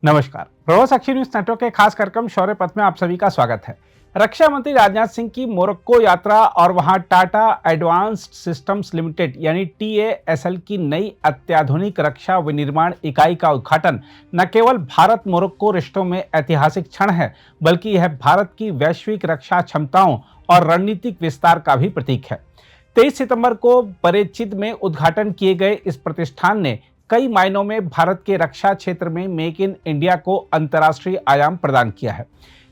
नमस्कार। प्रभा साक्षी news network के खास कार्यक्रम शौर्य पथ में आप सभी का स्वागत है। रक्षा मंत्री राजनाथ सिंह की मोरक्को यात्रा और वहां टाटा एडवांस्ड सिस्टम्स लिमिटेड यानी TASL की नई अत्याधुनिक रक्षा विनिर्माण इकाई का उद्घाटन न केवल भारत मोरक्को रिश्तों में ऐतिहासिक क्षण है, बल्कि यह भारत की वैश्विक रक्षा क्षमताओं और रणनीतिक विस्तार का भी प्रतीक है। 23 सितंबर को बरेचिद में उद्घाटन किए गए इस प्रतिष्ठान ने कई मायनों में भारत के रक्षा क्षेत्र में मेक इन इंडिया को अंतर्राष्ट्रीय आयाम प्रदान किया है।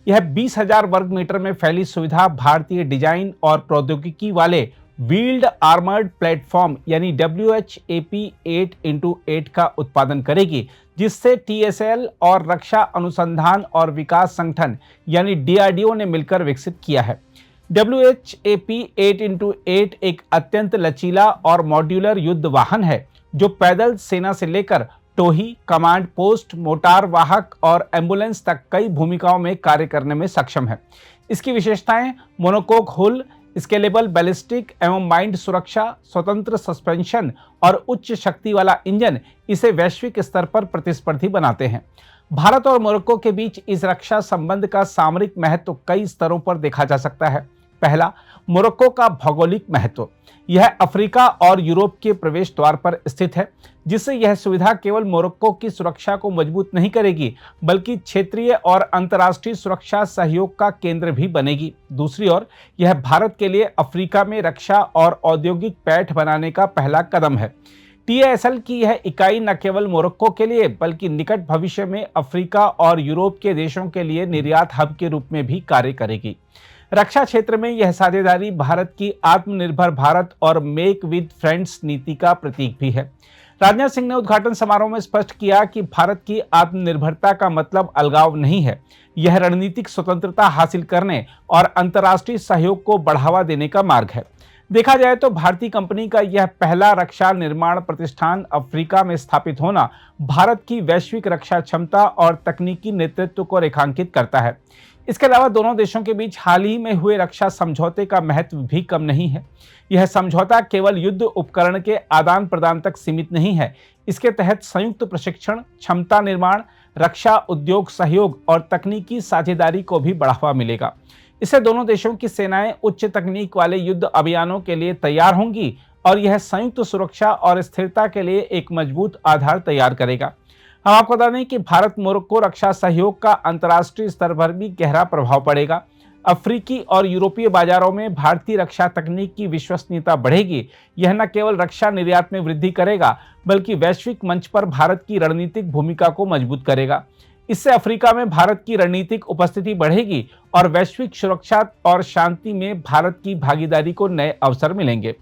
यह 20,000 वर्ग मीटर में फैली सुविधा भारतीय डिजाइन और प्रौद्योगिकी वाले व्हील्ड आर्मर्ड प्लेटफॉर्म यानी WHAP 8x8 का उत्पादन करेगी, जिससे TSL और रक्षा अनुसंधान और विकास संगठन यानी DRDO ने मिलकर विकसित किया है। WHAP 8x8 एक अत्यंत लचीला और मॉड्यूलर युद्ध वाहन है जो पैदल सेना से लेकर टोही, कमांड पोस्ट, मोटार वाहक और एम्बुलेंस तक कई भूमिकाओं में कार्य करने में सक्षम है। इसकी विशेषताएं मोनोकोक हुल, स्केलेबल बैलिस्टिक एवं माइंड सुरक्षा, स्वतंत्र सस्पेंशन और उच्च शक्ति वाला इंजन इसे वैश्विक स्तर पर प्रतिस्पर्धी बनाते हैं। भारत और मोरक्को के बीच इस रक्षा संबंध का सामरिक महत्व कई स्तरों पर देखा जा सकता है। पहला, मोरक्को का भौगोलिक महत्व। यह अफ्रीका और यूरोप के प्रवेश द्वार पर स्थित है, जिससे यह सुविधा केवल मोरक्को की सुरक्षा को मजबूत नहीं करेगी, बल्कि क्षेत्रीय और अंतर्राष्ट्रीय सुरक्षा सहयोग का केंद्र भी बनेगी। दूसरी ओर, यह भारत के लिए अफ्रीका में रक्षा और औद्योगिक पैठ बनाने का पहला कदम है। TASL की यह इकाई न केवल मोरक्को के लिए, बल्कि निकट भविष्य में अफ्रीका और यूरोप के देशों के लिए निर्यात हब के रूप में भी कार्य करेगी। रक्षा क्षेत्र में यह साझेदारी भारत की आत्मनिर्भर भारत और मेक विद फ्रेंड्स नीति का प्रतीक भी है। राजनाथ सिंह ने उद्घाटन समारोह में स्पष्ट किया कि भारत की आत्मनिर्भरता का मतलब अलगाव नहीं है, यह रणनीतिक स्वतंत्रता हासिल करने और अंतर्राष्ट्रीय सहयोग को बढ़ावा देने का मार्ग है। देखा जाए तो भारतीय कंपनी का यह पहला रक्षा निर्माण प्रतिष्ठान अफ्रीका में स्थापित होना भारत की वैश्विक रक्षा क्षमता और तकनीकी नेतृत्व को रेखांकित करता है। इसके अलावा दोनों देशों के बीच हाल ही में हुए रक्षा समझौते का महत्व भी कम नहीं है। यह समझौता केवल युद्ध उपकरण के आदान प्रदान तक सीमित नहीं है। इसके तहत संयुक्त प्रशिक्षण, क्षमता निर्माण, रक्षा उद्योग सहयोग और तकनीकी साझेदारी को भी बढ़ावा मिलेगा। इससे दोनों देशों की सेनाएं उच्च तकनीक वाले युद्ध अभियानों के लिए तैयार होंगी और यह संयुक्त सुरक्षा और स्थिरता के लिए एक मजबूत आधार तैयार करेगा। हम आपको बता दें कि भारत मोरक्को रक्षा सहयोग का अंतर्राष्ट्रीय स्तर पर भी गहरा प्रभाव पड़ेगा। अफ्रीकी और यूरोपीय बाजारों में भारतीय रक्षा तकनीक की विश्वसनीयता बढ़ेगी। यह न केवल रक्षा निर्यात में वृद्धि करेगा, बल्कि वैश्विक मंच पर भारत की रणनीतिक भूमिका को मजबूत करेगा। इससे अफ्रीका में भारत की रणनीतिक उपस्थिति बढ़ेगी और वैश्विक सुरक्षा और शांति में भारत की भागीदारी को नए अवसर मिलेंगे।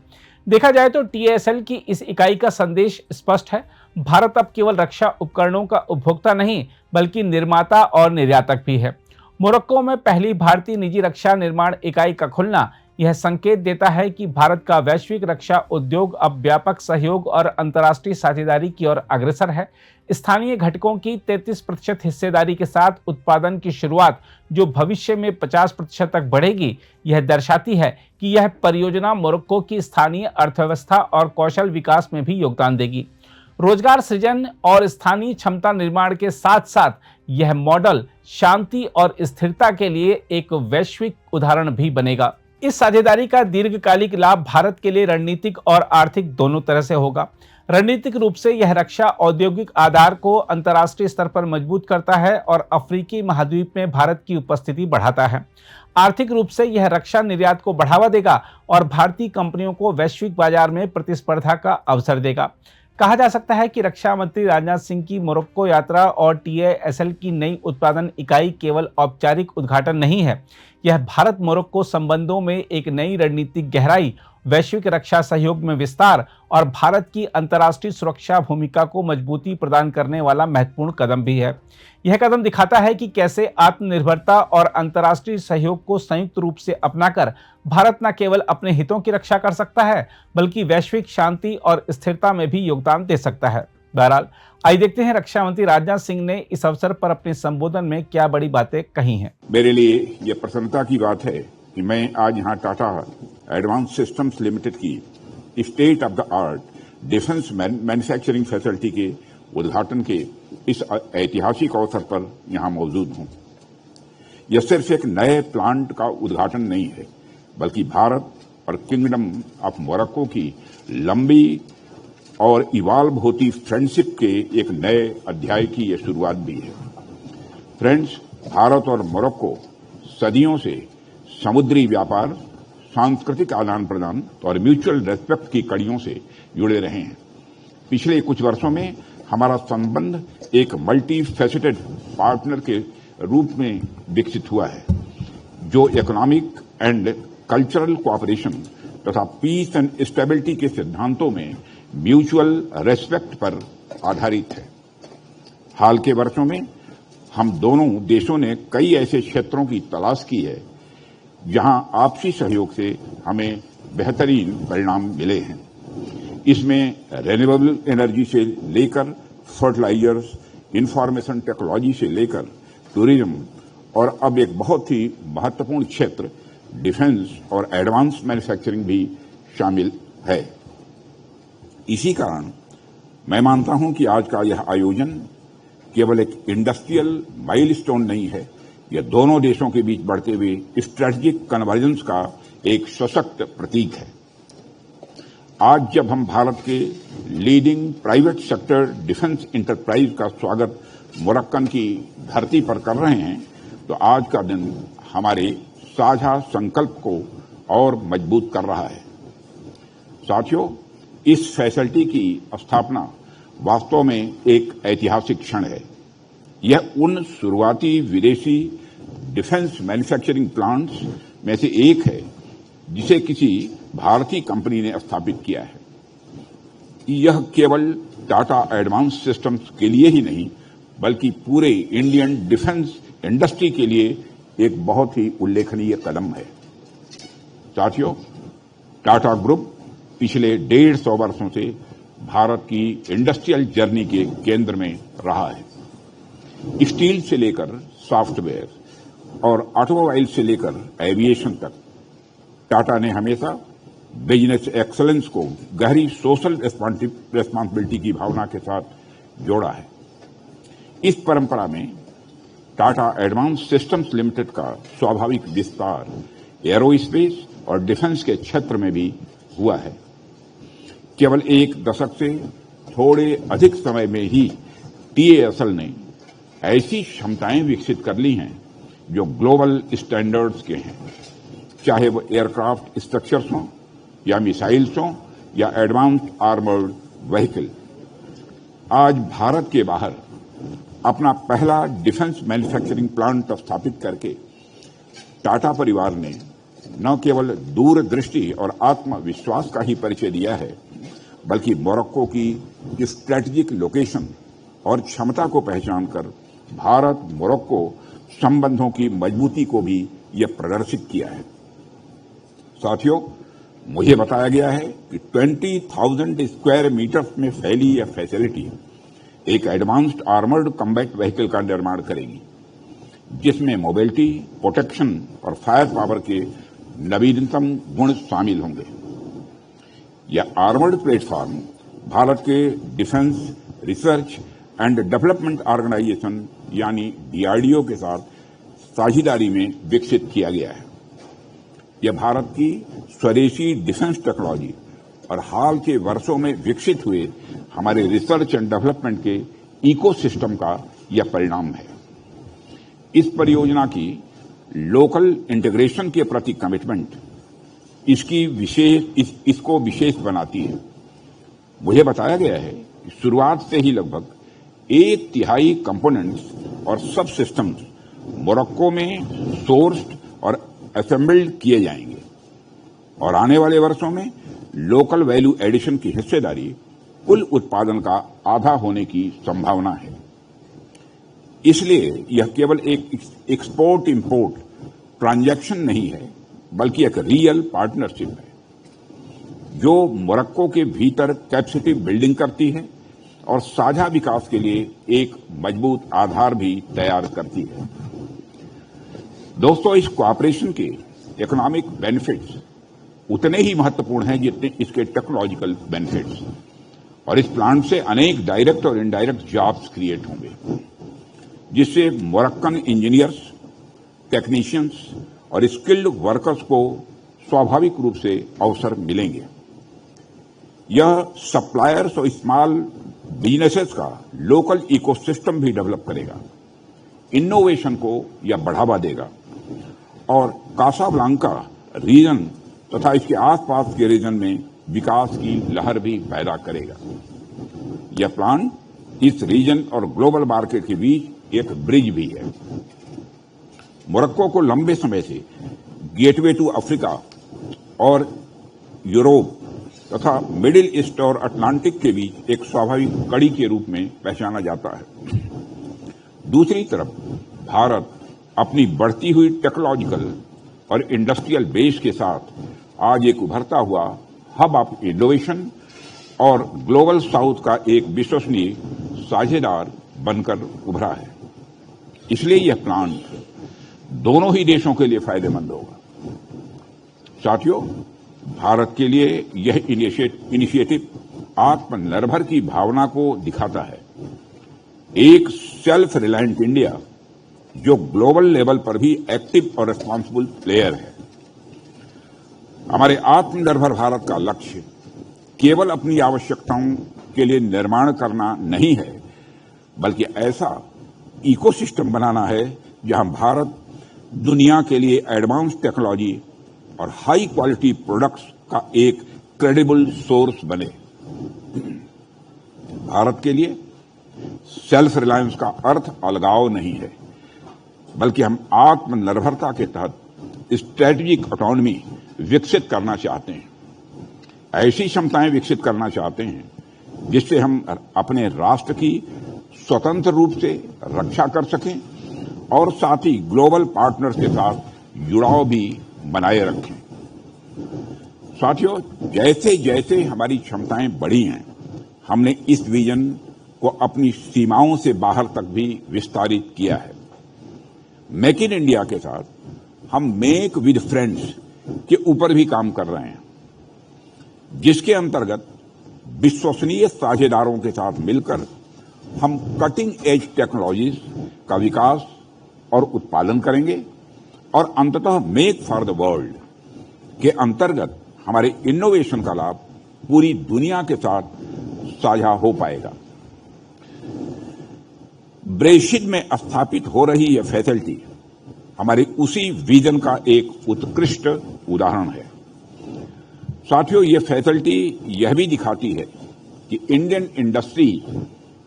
देखा जाए तो TASL की इस इकाई का संदेश स्पष्ट है। भारत अब केवल रक्षा उपकरणों का उपभोक्ता नहीं, बल्कि निर्माता और निर्यातक भी है। मोरक्को में पहली भारतीय निजी रक्षा निर्माण इकाई का खुलना यह संकेत देता है कि भारत का वैश्विक रक्षा उद्योग अब व्यापक सहयोग और अंतर्राष्ट्रीय साझेदारी की ओर अग्रसर है। स्थानीय घटकों की 33% हिस्सेदारी के साथ उत्पादन की शुरुआत, जो भविष्य में 50% तक बढ़ेगी, यह दर्शाती है कि यह परियोजना मोरक्को की स्थानीय अर्थव्यवस्था और कौशल विकास में भी योगदान देगी। रोजगार सृजन और स्थानीय क्षमता निर्माण के साथ साथ यह मॉडल शांति और स्थिरता के लिए एक वैश्विक उदाहरण भी बनेगा। इस साझेदारी का दीर्घकालिक लाभ भारत के लिए रणनीतिक और आर्थिक दोनों तरह से होगा। रणनीतिक रूप से यह रक्षा औद्योगिक आधार को अंतर्राष्ट्रीय स्तर पर मजबूत करता है और अफ्रीकी महाद्वीप में भारत की उपस्थिति बढ़ाता है। आर्थिक रूप से यह रक्षा निर्यात को बढ़ावा देगा और भारतीय कंपनियों को वैश्विक बाजार में प्रतिस्पर्धा का अवसर देगा। कहा जा सकता है कि रक्षा मंत्री राजनाथ सिंह की मोरक्को यात्रा और TASL की नई उत्पादन इकाई केवल औपचारिक उद्घाटन नहीं है, यह भारत मोरक्को संबंधों में एक नई रणनीतिक गहराई, वैश्विक रक्षा सहयोग में विस्तार और भारत की अंतर्राष्ट्रीय सुरक्षा भूमिका को मजबूती प्रदान करने वाला महत्वपूर्ण कदम भी है। यह कदम दिखाता है कि कैसे आत्मनिर्भरता और अंतर्राष्ट्रीय सहयोग को संयुक्त रूप से अपनाकर भारत न केवल अपने हितों की रक्षा कर सकता है, बल्कि वैश्विक शांति और स्थिरता में भी योगदान दे सकता है। बहरहाल, आइए देखते हैं रक्षा मंत्री राजनाथ सिंह ने इस अवसर पर अपने संबोधन में क्या बड़ी बातें कही हैं। मेरे लिए यह प्रसन्नता की बात है कि मैं आज यहाँ टाटा एडवांस सिस्टम्स लिमिटेड की state of the art defence manufacturing facility के उद्घाटन के इस ऐतिहासिक अवसर पर यहां मौजूद हूं। यह सिर्फ एक नए प्लांट का उद्घाटन नहीं है, बल्कि भारत और किंगडम ऑफ मोरक्को की लंबी और इवॉल्व होती फ्रेंडशिप के एक नए अध्याय की यह शुरुआत भी है। फ्रेंड्स, भारत और मोरक्को सदियों से समुद्री व्यापार, सांस्कृतिक आदान प्रदान और म्यूचुअल रेस्पेक्ट की कड़ियों से जुड़े रहे हैं। पिछले कुछ वर्षों में हमारा संबंध एक मल्टी फैसेटेड पार्टनर के रूप में विकसित हुआ है, जो इकोनॉमिक एंड कल्चरल कोऑपरेशन तथा पीस एंड स्टेबिलिटी के सिद्धांतों में म्यूचुअल रेस्पेक्ट पर आधारित है। हाल के वर्षों में हम दोनों देशों ने कई ऐसे क्षेत्रों की तलाश की है जहां आपसी सहयोग से हमें बेहतरीन परिणाम मिले हैं। इसमें रिन्यूएबल एनर्जी से लेकर फर्टिलाइजर्स, इंफॉर्मेशन टेक्नोलॉजी से लेकर टूरिज्म और अब एक बहुत ही महत्वपूर्ण क्षेत्र डिफेंस और एडवांस मैन्युफैक्चरिंग भी शामिल है। इसी कारण मैं मानता हूं कि आज का यह आयोजन केवल एक इंडस्ट्रियल माइलस्टोन नहीं है, यह दोनों देशों के बीच बढ़ते हुए स्ट्रेटेजिक कन्वर्जेंस का एक सशक्त प्रतीक है। आज जब हम भारत के leading private sector defence enterprise का स्वागत मोरक्कन की धरती पर कर रहे हैं, तो आज का दिन हमारे साझा संकल्प को और मजबूत कर रहा है। साथियों, इस फैसिलिटी की स्थापना वास्तव में एक ऐतिहासिक क्षण है। यह उन शुरुआती विदेशी डिफेंस मैन्युफैक्चरिंग प्लांट्स में से एक है जिसे किसी भारतीय कंपनी ने स्थापित किया है। यह केवल टाटा एडवांस सिस्टम्स के लिए ही नहीं, बल्कि पूरे इंडियन डिफेंस इंडस्ट्री के लिए एक बहुत ही उल्लेखनीय कदम है। साथियों, टाटा ग्रुप पिछले 150 वर्षों से भारत की इंडस्ट्रियल जर्नी के केंद्र में रहा है। स्टील से लेकर सॉफ्टवेयर और ऑटोमोबाइल से लेकर एविएशन तक टाटा ने हमेशा बिजनेस एक्सलेंस को गहरी सोशल रिस्पांसिबिलिटी की भावना के साथ जोड़ा है। इस परंपरा में टाटा एडवांस सिस्टम्स लिमिटेड का स्वाभाविक विस्तार एरोस्पेस और डिफेंस के क्षेत्र में भी हुआ है। केवल एक दशक से थोड़े अधिक समय में ही टीएएसएल ने ऐसी क्षमताएं विकसित कर ली हैं जो ग्लोबल स्टैंडर्ड्स के हैं, चाहे वो एयरक्राफ्ट स्ट्रक्चर्स हों या मिसाइल्स हों या एडवांस्ड आर्मर्ड व्हीकल। आज भारत के बाहर अपना पहला डिफेंस मैन्युफैक्चरिंग प्लांट स्थापित करके टाटा परिवार ने न केवल दूरदृष्टि और आत्मविश्वास का ही परिचय दिया है, बल्कि मोरक्को की स्ट्रेटेजिक लोकेशन और क्षमता को पहचान कर भारत मोरक्को संबंधों की मजबूती को भी यह प्रदर्शित किया है। साथियों, मुझे बताया गया है कि 20,000 स्क्वायर मीटर्स में फैली यह फैसिलिटी एक एडवांस्ड आर्मर्ड कॉम्बैट व्हीकल का निर्माण करेगी, जिसमें मोबिलिटी, प्रोटेक्शन और फायर पावर के नवीनतम गुण शामिल होंगे। यह आर्मर्ड प्लेटफॉर्म भारत के defence research and development organisation यानी डीआरडीओ के साथ साझेदारी में विकसित किया गया है। यह भारत की स्वदेशी डिफेंस टेक्नोलॉजी और हाल के वर्षों में विकसित हुए हमारे रिसर्च एंड डेवलपमेंट के इकोसिस्टम का यह परिणाम है। इस परियोजना की लोकल इंटीग्रेशन के प्रति कमिटमेंट इसको विशेष बनाती है। मुझे बताया गया है कि शुरुआत से ही लगभग 1/3 कंपोनेंट्स और सब सिस्टम्स मोरक्को में सोर्स्ड और असेंबल्ड किए जाएंगे और आने वाले वर्षों में लोकल वैल्यू एडिशन की हिस्सेदारी कुल उत्पादन का आधा होने की संभावना है। इसलिए यह केवल एक एक्सपोर्ट इंपोर्ट ट्रांजैक्शन नहीं है, बल्कि एक रियल पार्टनरशिप है जो मोरक्को के भीतर कैपेसिटी बिल्डिंग करती है और साझा विकास के लिए एक मजबूत आधार भी तैयार करती है। दोस्तों, इस कोऑपरेशन के इकोनॉमिक बेनिफिट्स उतने ही महत्वपूर्ण हैं जितने इसके टेक्नोलॉजिकल बेनिफिट्स। और इस प्लांट से अनेक डायरेक्ट और इनडायरेक्ट जॉब्स क्रिएट होंगे, जिससे मोरक्कन इंजीनियर्स, टेक्नीशियंस और स्किल्ड वर्कर्स को स्वाभाविक रूप से अवसर मिलेंगे। यह सप्लायर्स और स्मॉल बिजनेसेस का लोकल इकोसिस्टम भी डेवलप करेगा, इनोवेशन को यह बढ़ावा देगा और कासाब्लांका रीजन तथा इसके आसपास के रीजन में विकास की लहर भी पैदा करेगा। यह प्लांट इस रीजन और ग्लोबल मार्केट के बीच एक ब्रिज भी है। मोरक्को को लंबे समय से गेटवे टू अफ्रीका और यूरोप तथा मिडिल ईस्ट और अटलांटिक के बीच एक स्वाभाविक कड़ी के रूप में पहचाना जाता है। दूसरी तरफ भारत अपनी बढ़ती हुई टेक्नोलॉजिकल और इंडस्ट्रियल बेस के साथ आज एक उभरता हुआ हब ऑफ इनोवेशन और ग्लोबल साउथ का एक विश्वसनीय साझेदार बनकर उभरा है। इसलिए यह प्लांट दोनों ही देशों के लिए फायदेमंद होगा। साथियों, भारत के लिए यह इनिशिएटिव आत्मनिर्भर की भावना को दिखाता है। एक सेल्फ रिलायंट इंडिया जो ग्लोबल लेवल पर भी एक्टिव और रिस्पॉन्सिबल प्लेयर है। हमारे आत्मनिर्भर भारत का लक्ष्य केवल अपनी आवश्यकताओं के लिए निर्माण करना नहीं है, बल्कि ऐसा इकोसिस्टम बनाना है जहां भारत दुनिया के लिए एडवांस टेक्नोलॉजी और हाई क्वालिटी प्रोडक्ट्स का एक क्रेडिबल सोर्स बने। भारत के लिए सेल्फ रिलायंस का अर्थ अलगाव नहीं है, बल्कि हम आत्मनिर्भरता के तहत स्ट्रेटेजिक ऑटोनॉमी विकसित करना चाहते हैं। ऐसी क्षमताएं विकसित करना चाहते हैं जिससे हम अपने राष्ट्र की स्वतंत्र रूप से रक्षा कर सकें और साथ ही ग्लोबल पार्टनर्स के साथ जुड़ाव भी बनाए रखें। साथियों, जैसे जैसे हमारी क्षमताएं बढ़ी हैं, हमने इस विजन को अपनी सीमाओं से बाहर तक भी विस्तारित किया है। मेक इन इंडिया के साथ हम मेक विद फ्रेंड्स के ऊपर भी काम कर रहे हैं, जिसके अंतर्गत विश्वसनीय साझेदारों के साथ मिलकर हम कटिंग एज टेक्नोलॉजीज का विकास और उत्पादन करेंगे और अंततः मेक फॉर द वर्ल्ड के अंतर्गत हमारे इनोवेशन का लाभ पूरी दुनिया के साथ साझा हो पाएगा। ब्रेशित में स्थापित हो रही यह फैसिलिटी हमारे उसी विजन का एक उत्कृष्ट उदाहरण है। साथियों, यह फैसिलिटी यह भी दिखाती है कि इंडियन इंडस्ट्री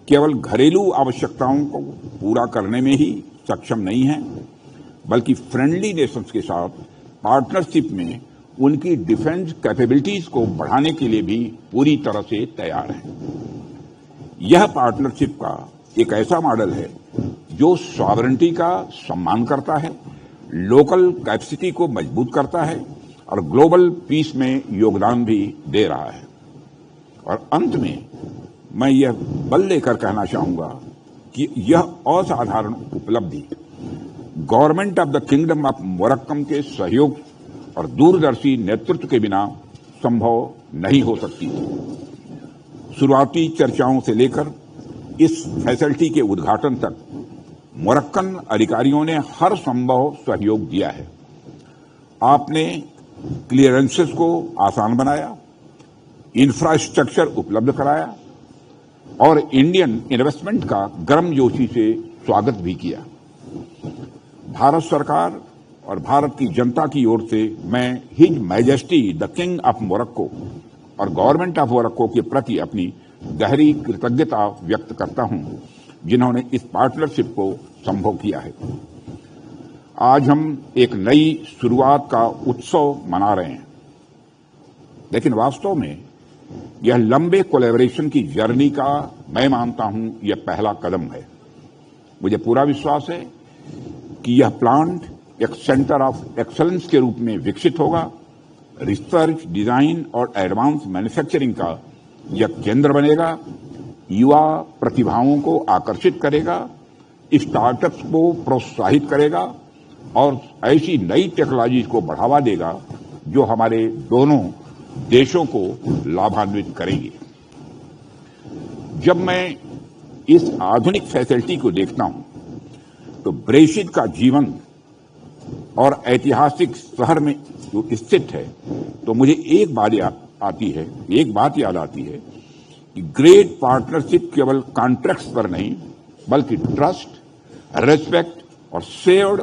केवल घरेलू आवश्यकताओं को पूरा करने में ही सक्षम नहीं है, बल्कि फ्रेंडली नेशंस के साथ पार्टनरशिप में उनकी डिफेंस कैपेबिलिटीज को बढ़ाने के लिए भी पूरी तरह से तैयार है। यह पार्टनरशिप का एक ऐसा मॉडल है जो सॉवरेनिटी का सम्मान करता है, लोकल कैपेसिटी को मजबूत करता है और ग्लोबल पीस में योगदान भी दे रहा है। और अंत में मैं यह बल लेकर कहना चाहूंगा कि यह असाधारण उपलब्धि government of the kingdom of Morocco के सहयोग और दूरदर्शी नेतृत्व के बिना संभव नहीं हो सकती। शुरुआती चर्चाओं से लेकर इस फैसिलिटी के उद्घाटन तक मोरक्कन अधिकारियों ने हर संभव सहयोग दिया है। आपने क्लियरेंसेस को आसान बनाया, इंफ्रास्ट्रक्चर उपलब्ध कराया और इंडियन इन्वेस्टमेंट का गर्मजोशी से स्वागत भी किया। भारत सरकार और भारत की जनता की ओर से मैं his majesty the king of Morocco और गवर्नमेंट ऑफ मोरक्को के प्रति अपनी गहरी कृतज्ञता व्यक्त करता हूं, जिन्होंने इस पार्टनरशिप को संभव किया है। आज हम एक नई शुरुआत का उत्सव मना रहे हैं, लेकिन वास्तव में यह लंबे कोलैबोरेशन की जर्नी का मैं मानता हूं यह पहला कदम है। मुझे पूरा विश्वास है कि यह प्लांट एक सेंटर ऑफ एक्सीलेंस के रूप में विकसित होगा। रिसर्च, डिजाइन और एडवांस मैन्युफैक्चरिंग का यह केंद्र बनेगा, युवा प्रतिभाओं को आकर्षित करेगा, स्टार्टअप्स को प्रोत्साहित करेगा और ऐसी नई टेक्नोलॉजी को बढ़ावा देगा जो हमारे दोनों देशों को लाभान्वित करेंगी। जब मैं इस आधुनिक फैसिलिटी को देखता हूं तो ब्रेशित का जीवन और ऐतिहासिक शहर में जो स्थित है तो मुझे एक बात याद आती है कि ग्रेट पार्टनरशिप केवल कॉन्ट्रैक्ट्स पर नहीं बल्कि ट्रस्ट, रेस्पेक्ट और शेयर्ड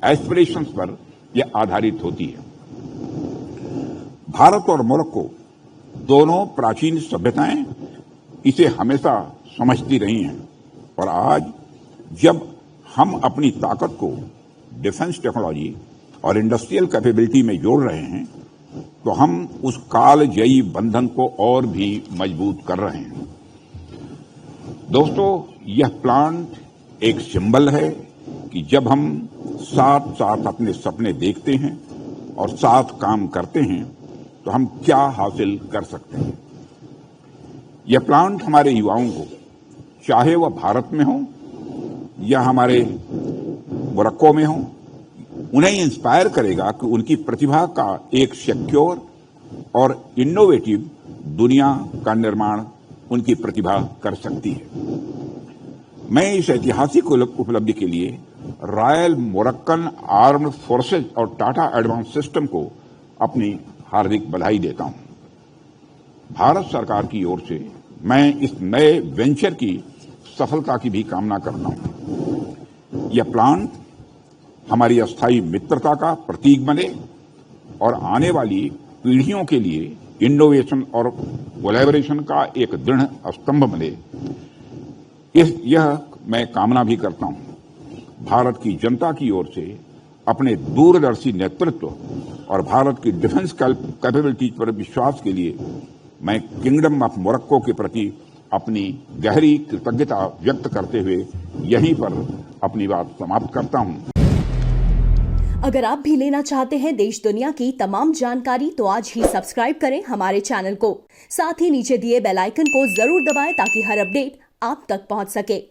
एस्पिरेशंस पर यह आधारित होती है। भारत और मोरक्को दोनों प्राचीन सभ्यताएं इसे हमेशा समझती रही हैं और आज जब हम अपनी ताकत को डिफेंस टेक्नोलॉजी और इंडस्ट्रियल कैपेबिलिटी में जोड़ रहे हैं तो हम उस कालजयी बंधन को और भी मजबूत कर रहे हैं। दोस्तों, यह प्लांट एक सिंबल है कि जब हम साथ साथ अपने सपने देखते हैं और साथ काम करते हैं तो हम क्या हासिल कर सकते हैं। यह प्लांट हमारे युवाओं को, चाहे वह भारत में हो या हमारे मोरक्को में हो, उन्हें इंस्पायर करेगा कि उनकी प्रतिभा का एक सिक्योर और इनोवेटिव दुनिया का निर्माण उनकी प्रतिभा कर सकती है। मैं इस ऐतिहासिक उपलब्धि के लिए रॉयल मोरक्कन आर्म्ड फोर्सेज और टाटा एडवांस सिस्टम को अपनी हार्दिक बधाई देता हूं। भारत सरकार की ओर से मैं इस नए वेंचर की सफलता की भी कामना करता हूं। यह प्लांट हमारी अस्थायी मित्रता का प्रतीक बने और आने वाली पीढ़ियों के लिए इनोवेशन और कोलैबोरेशन का एक दृढ़ स्तंभ बने, यह मैं कामना भी करता हूं। भारत की जनता की ओर से अपने दूरदर्शी नेतृत्व और भारत की डिफेंस कैपेबिलिटीज पर विश्वास के लिए मैं किंगडम ऑफ मोरक्को के प्रति अपनी गहरी कृतज्ञता व्यक्त करते हुए यहीं पर अपनी बात समाप्त करता हूं। अगर आप भी लेना चाहते हैं देश दुनिया की तमाम जानकारी तो आज ही सब्सक्राइब करें हमारे चैनल को। साथ ही नीचे दिए बेल आइकन को जरूर दबाएं ताकि हर अपडेट आप तक पहुंच सके।